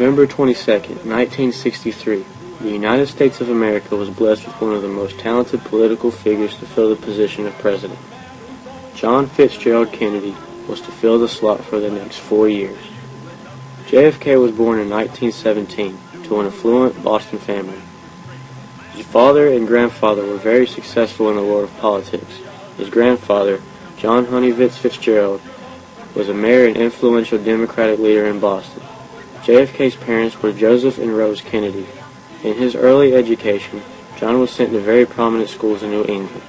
November 22nd, 1963, the United States of America was blessed with one of the most talented political figures to fill the position of president. John Fitzgerald Kennedy was to fill the slot for the next 4 years. JFK was born in 1917 to an affluent Boston family. His father and grandfather were very successful in the world of politics. His grandfather, John Honeyvitz Fitzgerald, was a mayor and influential Democratic leader in Boston. JFK's parents were Joseph and Rose Kennedy. In his early education, John was sent to very prominent schools in New England.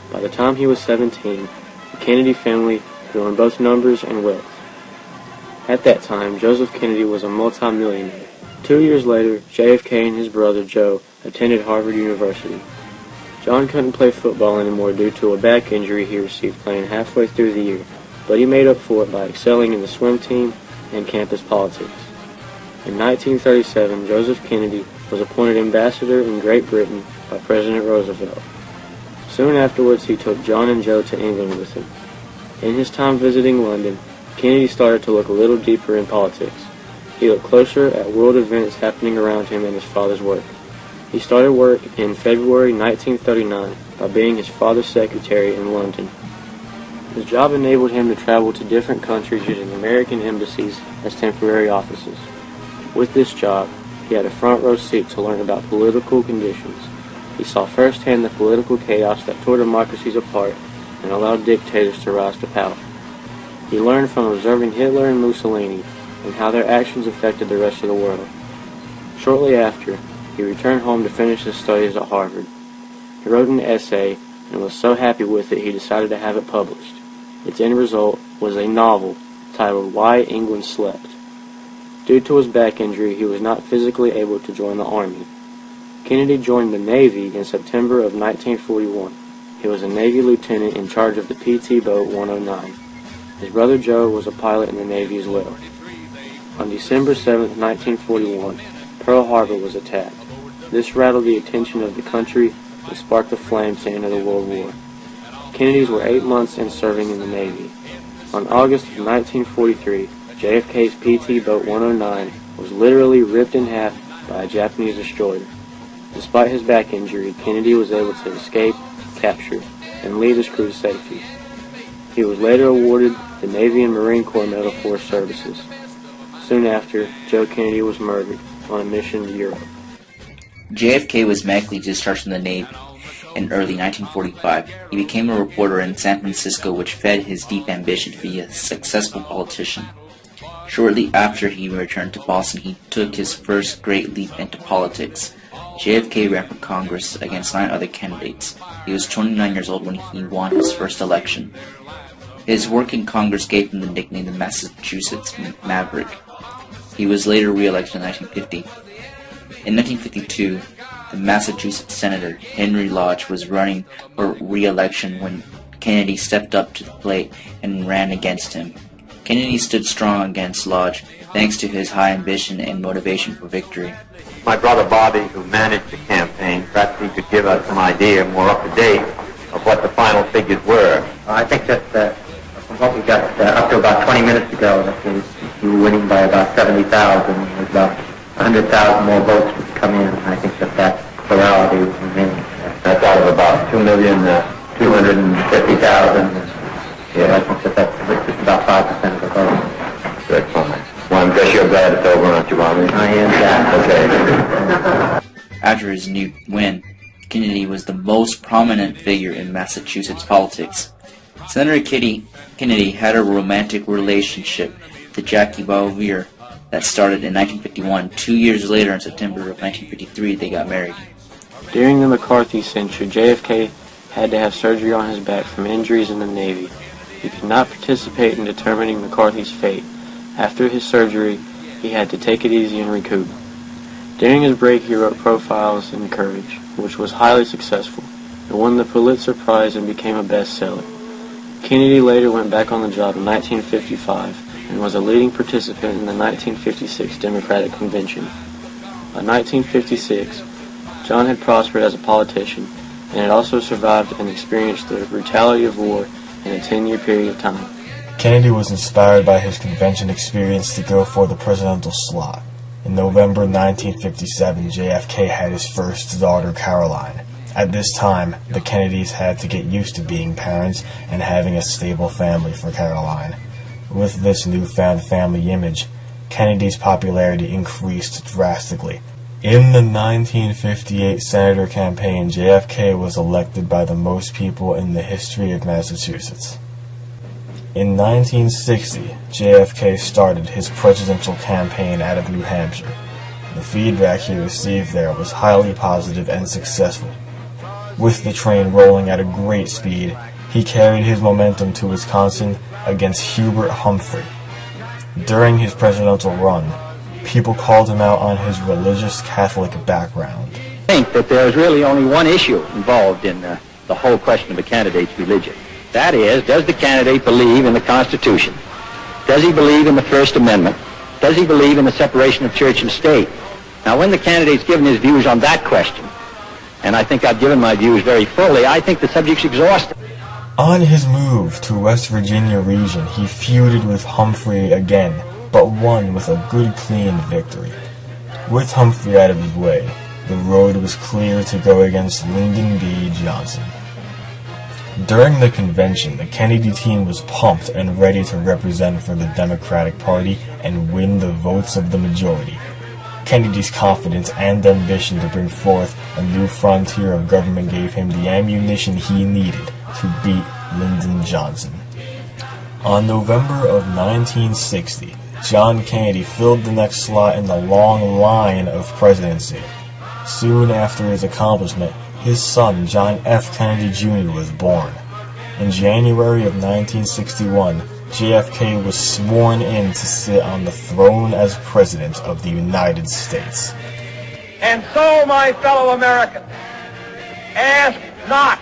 By the time he was 17, the Kennedy family grew in both numbers and wealth. At that time, Joseph Kennedy was a multi-millionaire. 2 years later, JFK and his brother Joe attended Harvard University. John couldn't play football anymore due to a back injury he received playing halfway through the year, but he made up for it by excelling in the swim team and campus politics. In 1937, Joseph Kennedy was appointed ambassador in Great Britain by President Roosevelt. Soon afterwards, he took John and Joe to England with him. In his time visiting London, Kennedy started to look a little deeper in politics. He looked closer at world events happening around him and his father's work. He started work in February 1939 by being his father's secretary in London. His job enabled him to travel to different countries using American embassies as temporary offices. With this job, he had a front row seat to learn about political conditions. He saw firsthand the political chaos that tore democracies apart and allowed dictators to rise to power. He learned from observing Hitler and Mussolini and how their actions affected the rest of the world. Shortly after, he returned home to finish his studies at Harvard. He wrote an essay and was so happy with it he decided to have it published. Its end result was a novel titled Why England Slept. Due to his back injury, he was not physically able to join the Army. Kennedy joined the Navy in September of 1941. He was a Navy lieutenant in charge of the PT Boat 109. His brother Joe was a pilot in the Navy as well. On December 7, 1941, Pearl Harbor was attacked. This rattled the attention of the country and sparked the flames to enter the World War. Kennedys were 8 months in serving in the Navy. On August of 1943, JFK's PT Boat 109 was literally ripped in half by a Japanese destroyer. Despite his back injury, Kennedy was able to escape, capture, and lead his crew to safety. He was later awarded the Navy and Marine Corps Medal for his services. Soon after, Joe Kennedy was murdered on a mission to Europe. JFK was medically discharged from the Navy. In early 1945, he became a reporter in San Francisco, which fed his deep ambition to be a successful politician. Shortly after he returned to Boston, he took his first great leap into politics. JFK ran for Congress against 9 other candidates. He was 29 years old when he won his first election. His work in Congress gave him the nickname the Massachusetts Maverick. He was later re-elected in 1950. In 1952, the Massachusetts Senator Henry Lodge was running for re-election when Kennedy stepped up to the plate and ran against him. Kennedy stood strong against Lodge thanks to his high ambition and motivation for victory. My brother Bobby, who managed the campaign, perhaps he could give us some idea more up to date of what the final figures were. I think that from what we got up to about 20 minutes ago, that we were winning by about 70,000. There's about 100,000 more votes would come in. I think that plurality would remain. That's out of about 2,250,000. Yeah, I think that's just about 5% of the vote. Good, fine. Well, I guess you're glad it's over, aren't you, Bobby? I am glad. Okay. After his new win, Kennedy was the most prominent figure in Massachusetts politics. Senator Kennedy had a romantic relationship with Jackie Bouvier that started in 1951. 2 years later, in September of 1953, they got married. During the McCarthy censure, JFK had to have surgery on his back from injuries in the Navy. He could not participate in determining McCarthy's fate. After his surgery, he had to take it easy and recoup. During his break, he wrote Profiles in Courage, which was highly successful. It won the Pulitzer Prize and became a bestseller. Kennedy later went back on the job in 1955 and was a leading participant in the 1956 Democratic Convention. By 1956, John had prospered as a politician and had also survived and experienced the brutality of war in a 10-year period of time. Kennedy was inspired by his convention experience to go for the presidential slot. In November 1957, JFK had his first daughter, Caroline. At this time, the Kennedys had to get used to being parents and having a stable family for Caroline. With this newfound family image, Kennedy's popularity increased drastically. In the 1958 senator campaign, JFK was elected by the most people in the history of Massachusetts. In 1960, JFK started his presidential campaign out of New Hampshire. The feedback he received there was highly positive and successful. With the train rolling at a great speed, he carried his momentum to Wisconsin against Hubert Humphrey. During his presidential run, people called him out on his religious Catholic background. I think that there's really only one issue involved in the whole question of a candidate's religion. That is, does the candidate believe in the Constitution? Does he believe in the First Amendment? Does he believe in the separation of church and state? Now, when the candidate's given his views on that question, and I think I've given my views very fully, I think the subject's exhausted. On his move to West Virginia region, he feuded with Humphrey again, but won with a good, clean victory. With Humphrey out of his way, the road was clear to go against Lyndon B. Johnson. During the convention, the Kennedy team was pumped and ready to represent for the Democratic Party and win the votes of the majority. Kennedy's confidence and ambition to bring forth a new frontier of government gave him the ammunition he needed to beat Lyndon Johnson. On November of 1960, John Kennedy filled the next slot in the long line of presidency. Soon after his accomplishment, his son, John F. Kennedy Jr., was born. In January of 1961, JFK was sworn in to sit on the throne as President of the United States. And so, my fellow Americans, ask not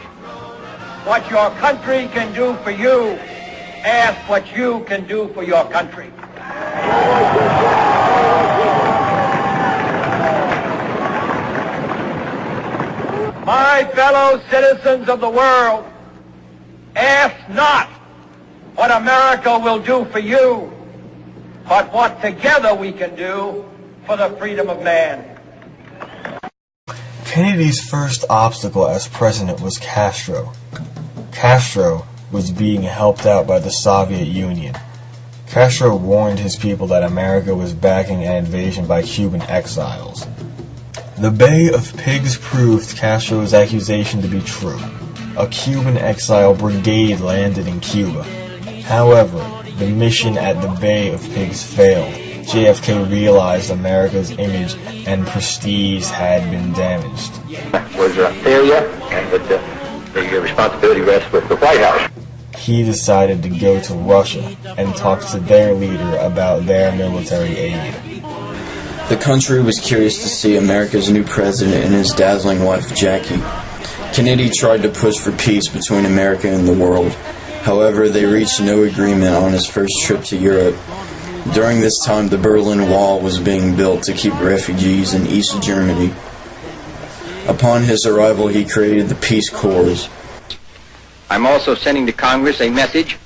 what your country can do for you, ask what you can do for your country. My fellow citizens of the world, ask not what America will do for you, but what together we can do for the freedom of man. Kennedy's first obstacle as president was Castro. Castro was being helped out by the Soviet Union. Castro warned his people that America was backing an invasion by Cuban exiles. The Bay of Pigs proved Castro's accusation to be true. A Cuban exile brigade landed in Cuba. However, the mission at the Bay of Pigs failed. JFK realized America's image and prestige had been damaged. Was a failure, and that the responsibility rests with the White House. He decided to go to Russia and talk to their leader about their military aid. The country was curious to see America's new president and his dazzling wife, Jackie. Kennedy tried to push for peace between America and the world. However, they reached no agreement on his first trip to Europe. During this time, the Berlin Wall was being built to keep refugees in East Germany. Upon his arrival, he created the Peace Corps. I'm also sending to Congress a message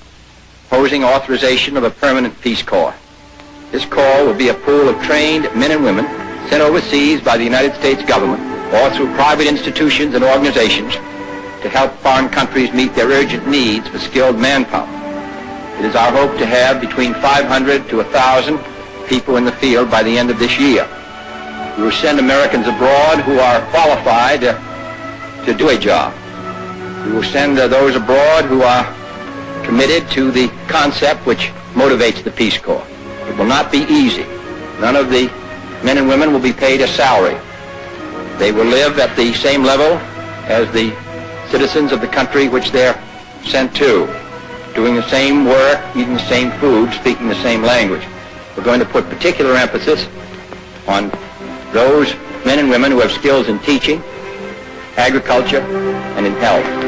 proposing authorization of a permanent Peace Corps. This corps will be a pool of trained men and women sent overseas by the United States government or through private institutions and organizations to help foreign countries meet their urgent needs for skilled manpower. It is our hope to have between 500 to 1,000 people in the field by the end of this year. We will send Americans abroad who are qualified to do a job. We will send those abroad who are committed to the concept which motivates the Peace Corps. It will not be easy. None of the men and women will be paid a salary. They will live at the same level as the citizens of the country which they're sent to, doing the same work, eating the same food, speaking the same language. We're going to put particular emphasis on those men and women who have skills in teaching, agriculture, and in health.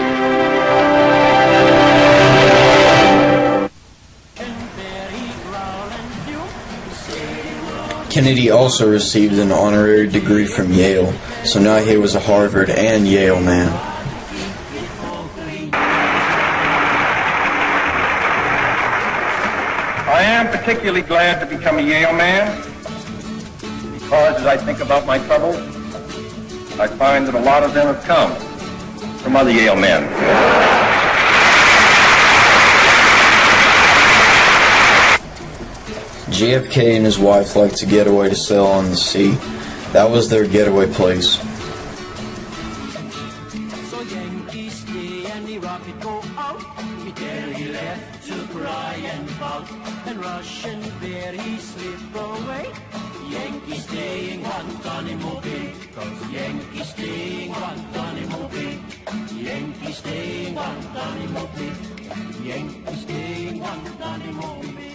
Kennedy also received an honorary degree from Yale, so now he was a Harvard and Yale man. I am particularly glad to become a Yale man because as I think about my troubles, I find that a lot of them have come from other Yale men. JFK and his wife liked to get away to sail on the sea. That was their getaway place. So Yankee stay and the rocket go out. There he left to cry and pout. And Russian bear he slip away. Yankee stay in Guantanamo Bay. 'Cause Yankee stay in Guantanamo Bay. Yankee stay in Guantanamo Bay. Yankee stay in Guantanamo Bay.